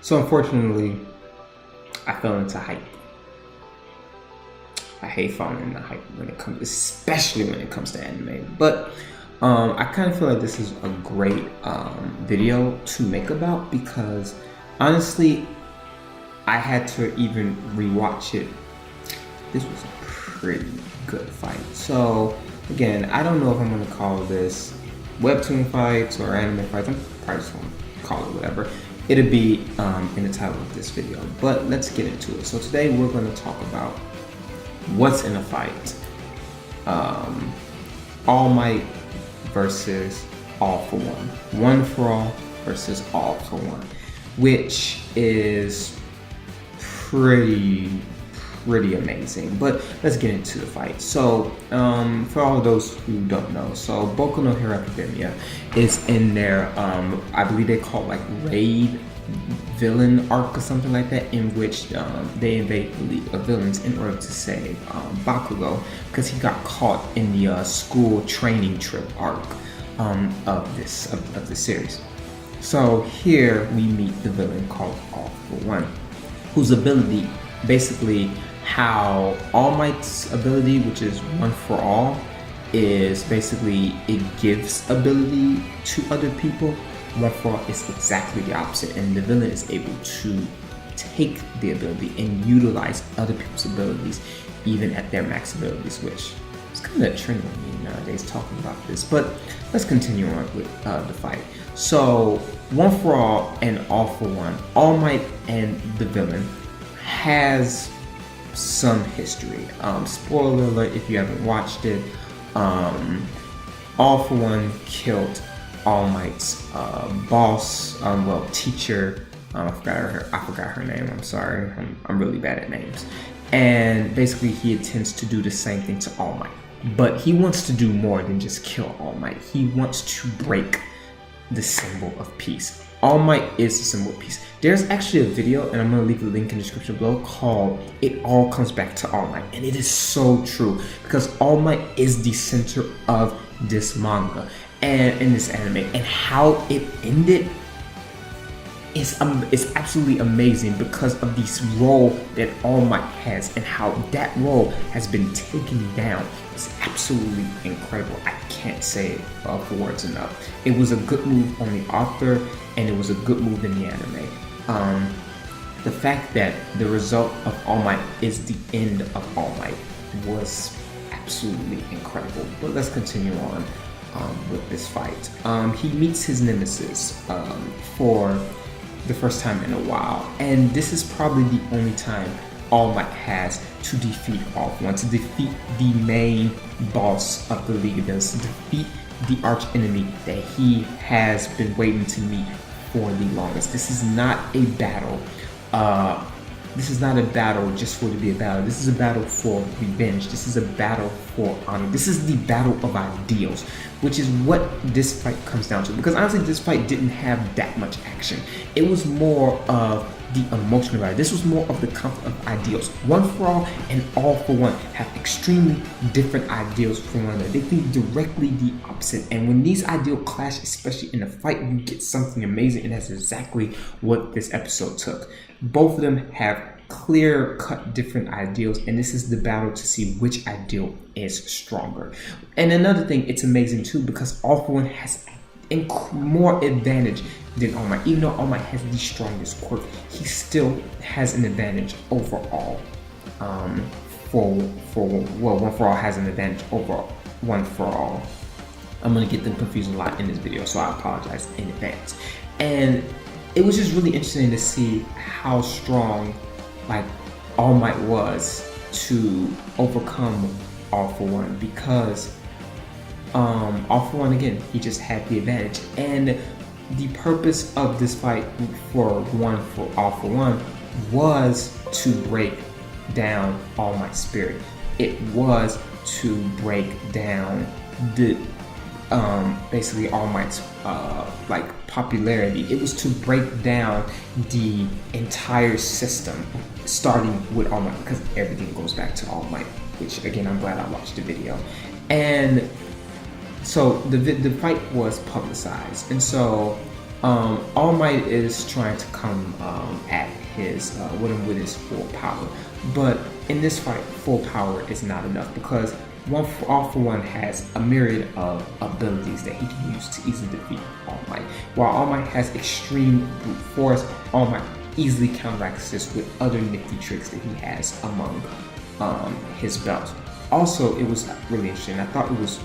So unfortunately, I fell into hype. I hate falling into hype when it comes, especially when it comes to anime. But I kind of feel like this is a great video to make about, because honestly, I had to even rewatch it. This was a pretty good fight. So again, I don't know if I'm gonna call this webtoon fights or anime fights. I'm probably just gonna call it whatever. It'll be in the title of this video, but let's get into it. So today we're gonna talk about what's in a fight. All Might versus All for One. One for All versus All for One, which is pretty amazing. But let's get into the fight. So for all of those who don't know, so Boku no Hero Academia is in their I believe they call it like raid villain arc or something like that, in which they invade the League of Villains in order to save Bakugo, because he got caught in the school training trip arc of this series. So here we meet the villain called All for One, whose ability, basically how All Might's ability, which is One for All, is basically it gives ability to other people. One for All is exactly the opposite, and the villain is able to take the ability and utilize other people's abilities even at their max abilities, which is kind of trending nowadays talking about this. But let's continue on with the fight. So One for All and All for One, All Might and the villain has some history. Spoiler alert if you haven't watched it. All for One killed All Might's boss, teacher. I forgot her name. I'm sorry. I'm really bad at names. And basically, he intends to do the same thing to All Might, but he wants to do more than just kill All Might. He wants to break the symbol of peace. All Might is the symbol of peace. There's actually a video, and I'm gonna leave the link in the description below, called "It All Comes Back to All Might," and it is so true, because All Might is the center of this manga and in this anime, and how it ended is absolutely amazing because of this role that All Might has, and how that role has been taken down. It's absolutely incredible. I can't say it for words enough. It was a good move on the author, and it was a good move in the anime. The fact that the result of All Might is the end of All Might was absolutely incredible. But let's continue on with this fight. He meets his nemesis for the first time in a while, and this is probably the only time All Might has to defeat All for One, to defeat the main boss of the League of Villains, to defeat the arch enemy that he has been waiting to meet for the longest. This is not a battle. This is not a battle just for it to be a battle. This is a battle for revenge. This is a battle for honor. This is the battle of ideals, which is what this fight comes down to. Because honestly, this fight didn't have that much action. It was more of the emotional battle. This was more of the conflict of ideals. One for All and All for One have extremely different ideals from one another. They think directly the opposite. And when these ideals clash, especially in a fight, you get something amazing. And that's exactly what this episode took. Both of them have clear-cut different ideals, and this is the battle to see which ideal is stronger. And another thing, it's amazing too, because All for One has more advantage than All Might. Even though All Might has the strongest quirk, he still has an advantage overall. One for All has an advantage over One for All. I'm gonna get them confused a lot in this video, so I apologize in advance. And it was just really interesting to see how strong like All Might was to overcome All for One, because All for One, again, he just had the advantage. And the purpose of this fight for All for One was to break down All Might's spirit. It was to break down the basically All Might's like popularity. It was to break down the entire system, starting with All Might, because everything goes back to All Might, which again, I'm glad I watched the video. And so the fight was publicized, and so All Might is trying to come at his with his full power, but in this fight, full power is not enough because All For One has a myriad of abilities that he can use to easily defeat All Might. While All Might has extreme brute force, All Might easily counteracts this with other nifty tricks that he has among his belt. Also, it was really interesting. I thought it was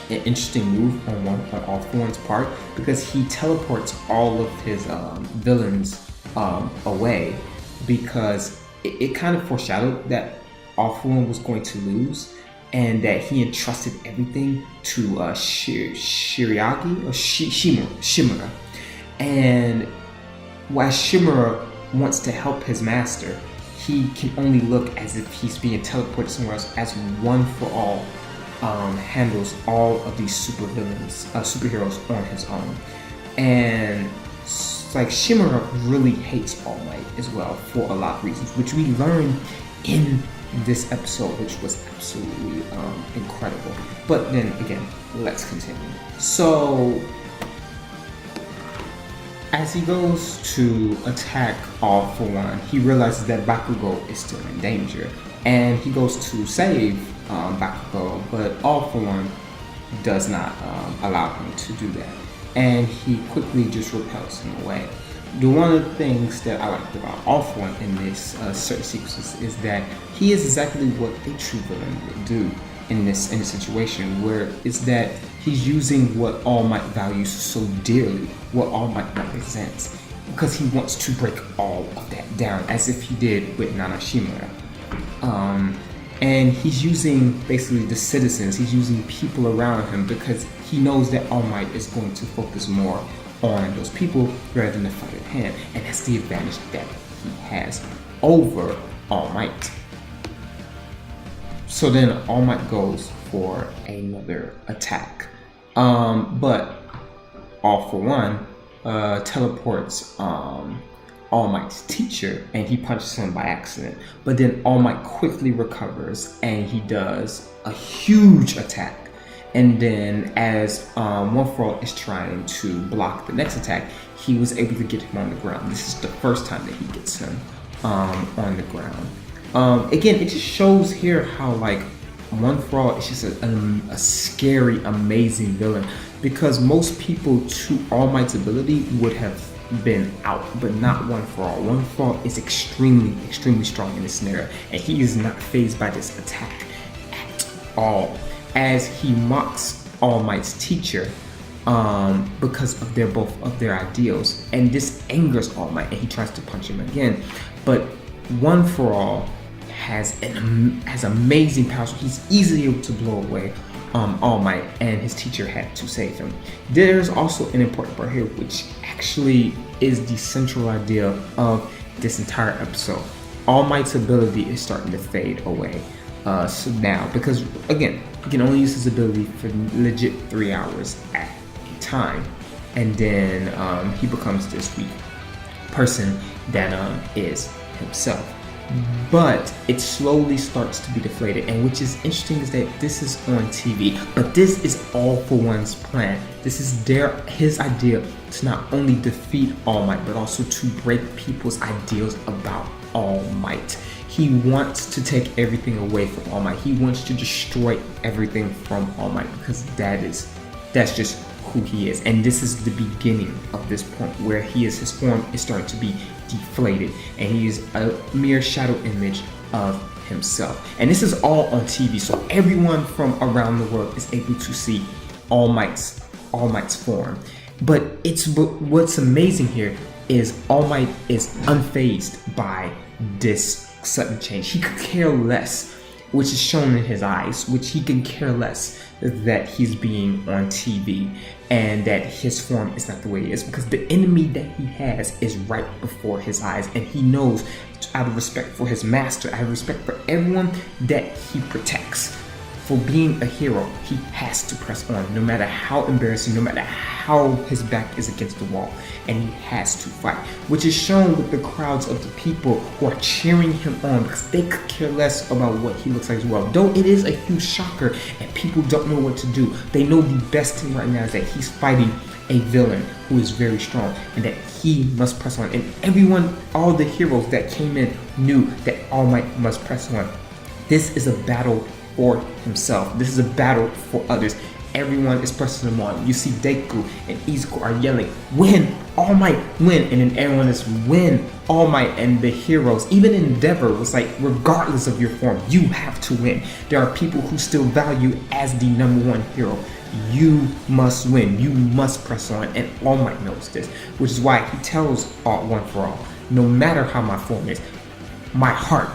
an interesting move on All For One's part because he teleports all of his villains away because it kind of foreshadowed that All For One was going to lose and that he entrusted everything to Shiragi or Shimura. And while Shimura wants to help his master, he can only look as if he's being teleported somewhere else, as One For All handles all of these superheroes on his own. And like Shimura really hates All Might as well for a lot of reasons, which we learned in this episode, which was absolutely incredible. But then again, let's continue. So as he goes to attack All For One, he realizes that Bakugo is still in danger, and he goes to save Bakugo, but All For One does not allow him to do that, and he quickly just repels him away. One of the things that I liked about All For One in this certain sequences is that he is exactly what a true villain would do in this situation, where it's that he's using what All Might values so dearly, what All Might represents, because he wants to break all of that down, as if he did with Nana Shimura. And he's using basically the citizens, he's using people around him because he knows that All Might is going to focus more on those people rather than the fight at hand, and that's the advantage that he has over All Might. So then All Might goes for another attack, but All For One teleports All Might's teacher, and he punches him by accident. But then All Might quickly recovers and he does a huge attack. And then as One For All is trying to block the next attack, he was able to get him on the ground. This is the first time that he gets him on the ground. Again, it just shows here how like One For All is just a scary, amazing villain, because most people to All Might's ability would have been out, but not One For All. One For All is extremely, extremely strong in this scenario, and he is not fazed by this attack at all, as he mocks All Might's teacher because of their ideals, and this angers All Might, and he tries to punch him again. But One For All has amazing power, so he's easily able to blow away All Might, and his teacher had to save him. There's also an important part here, which actually is the central idea of this entire episode. All Might's ability is starting to fade away so now, because again, he can only use his ability for legit 3 hours at a time, and then he becomes this weak person that is himself. But it slowly starts to be deflated, and which is interesting is that this is on TV, but this is All For One's plan. This is his idea to not only defeat All Might, but also to break people's ideals about All Might. He wants to take everything away from All Might. He wants to destroy everything from All Might, because that's just who he is. And this is the beginning of this point where his form is starting to be deflated, and he is a mere shadow image of himself. And this is all on TV, so everyone from around the world is able to see All Might's form. But what's amazing here is All Might is unfazed by this sudden change. He could care less, which is shown in his eyes, which he can care less that he's being on TV and that his form is not the way it is, because the enemy that he has is right before his eyes, and he knows, out of respect for his master, out of respect for everyone that he protects, for being a hero, he has to press on, no matter how embarrassing, no matter how his back is against the wall, and he has to fight, which is shown with the crowds of the people who are cheering him on, because they could care less about what he looks like as well. Though it is a huge shocker and people don't know what to do, they know the best thing right now is that he's fighting a villain who is very strong and that he must press on. And everyone, all the heroes that came in knew that All Might must press on. This is a battle for himself. This is a battle for others. Everyone is pressing him on. You see Deku and Izuku are yelling, "Win! All Might, win!" And then everyone is, "Win! All Might!" And the heroes, even Endeavor, was like, regardless of your form, you have to win. There are people who still value as the number one hero. You must win. You must press on. And All Might knows this, which is why he tells One for All, no matter how my form is, my heart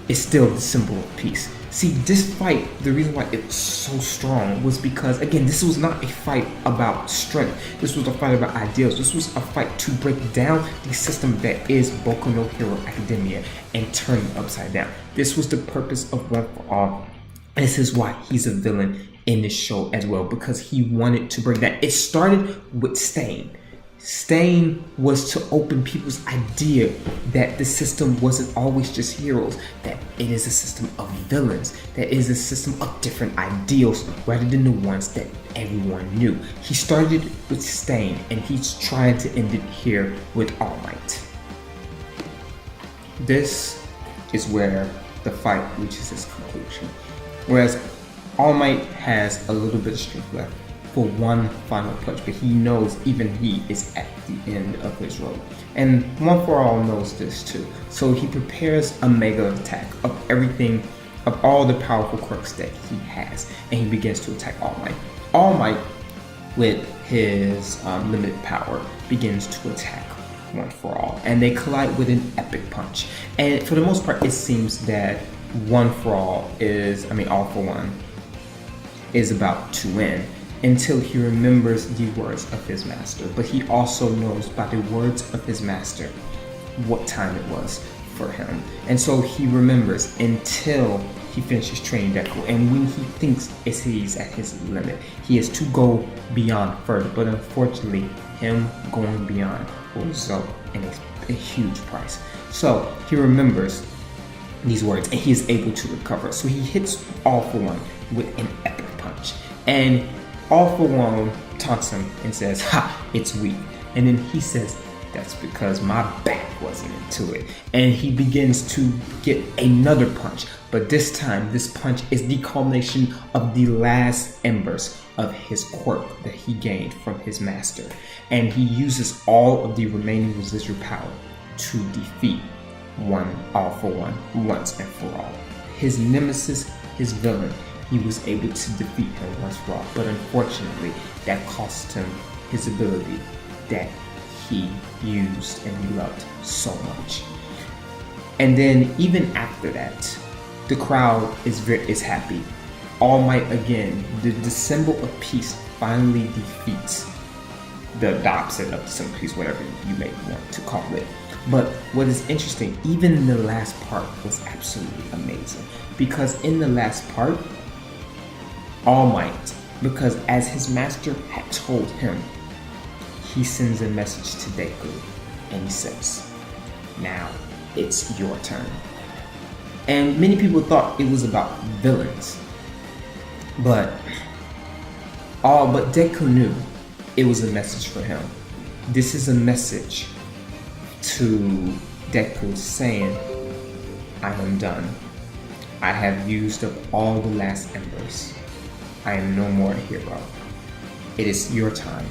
is still the symbol of peace. See, this fight, the reason why it was so strong was because, again, this was not a fight about strength. This was a fight about ideals. This was a fight to break down the system that is Boku no Hero Academia and turn it upside down. This was the purpose of One for All. This is why he's a villain in this show as well, because he wanted to break that. It started with Stain. Stain was to open people's idea that the system wasn't always just heroes, that it is a system of villains, that it is a system of different ideals rather than the ones that everyone knew. He started with Stain and he's trying to end it here with All Might. This is where the fight reaches its conclusion. Whereas All Might has a little bit of strength left for one final punch, but he knows even he is at the end of his rope. And One for All knows this too. So he prepares a mega attack of everything, of all the powerful quirks that he has, and he begins to attack All Might. All Might, with his limited power, begins to attack One for All, and they collide with an epic punch. And for the most part, it seems that All for One, is about to win, until he remembers the words of his master. But he also knows by the words of his master what time it was for him. And so he remembers until he finishes training Deku. And when he thinks he's at his limit, he is to go beyond further. But unfortunately, him going beyond will result in a huge price. So he remembers these words and he is able to recover. So he hits All for One with an epic punch. And All for One taunts him and says, "Ha, it's weak." And then he says, "That's because my back wasn't into it." And he begins to get another punch. But this time, this punch is the culmination of the last embers of his quirk that he gained from his master. And he uses all of the remaining residual power to defeat All for One once and for all. His nemesis, his villain, he was able to defeat him once for all, but unfortunately that cost him his ability that he used and he loved so much. And then even after that, the crowd is happy. All Might again, the symbol of peace, finally defeats the opposite of the symbol of peace, whatever you may want to call it. But what is interesting, even the last part was absolutely amazing, because in the last part, All Might, because as his master had told him, he sends a message to Deku and he says, "Now it's your turn." And many people thought it was about villains, but Deku knew it was a message for him. This is a message to Deku saying, "I am done. I have used up all the last embers. I am no more a hero. It is your time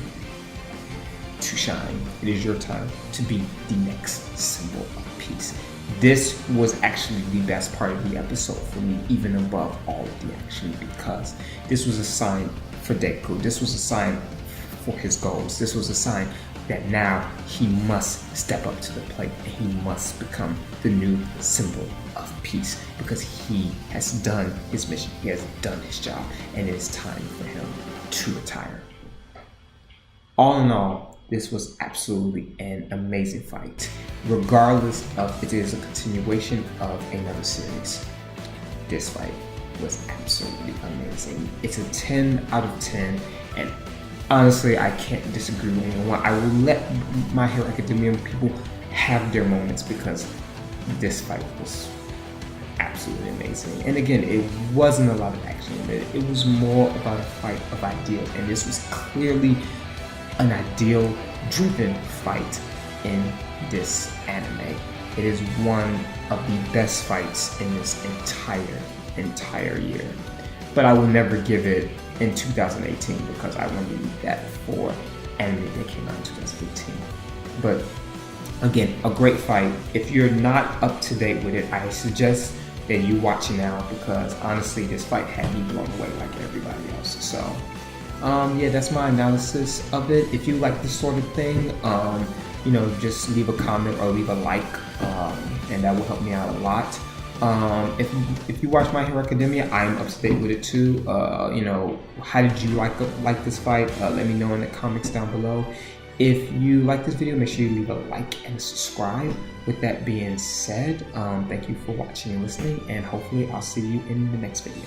to shine. It is your time to be the next symbol of peace." This was actually the best part of the episode for me, even above all of the action, because this was a sign for Deku. This was a sign for his goals. This was a sign that now he must step up to the plate and he must become the new symbol of peace, because he has done his mission, he has done his job, and it is time for him to retire. All in all, this was absolutely an amazing fight, regardless of it is a continuation of another series. This fight was absolutely amazing. It's a 10 out of 10, and honestly, I can't disagree with anyone. I will let My Hero Academia people have their moments, because this fight was absolutely amazing. And again, it wasn't a lot of action in it. It was more about a fight of ideas, and this was clearly an ideal driven fight in this anime. It is one of the best fights in this entire year. But I will never give it in 2018 because I want to leave that for anime that came out in 2015. But again, a great fight. If you're not up to date with it, I suggest that you watch it now because honestly, this fight had me blown away like everybody else. So, yeah, that's my analysis of it. If you like this sort of thing, just leave a comment or leave a like, and that will help me out a lot. If you watch My Hero Academia, I'm up to date with it too. How did you like this fight? Let me know in the comments down below. If you like this video, make sure you leave a like and subscribe. With that being said, thank you for watching and listening, and hopefully I'll see you in the next video.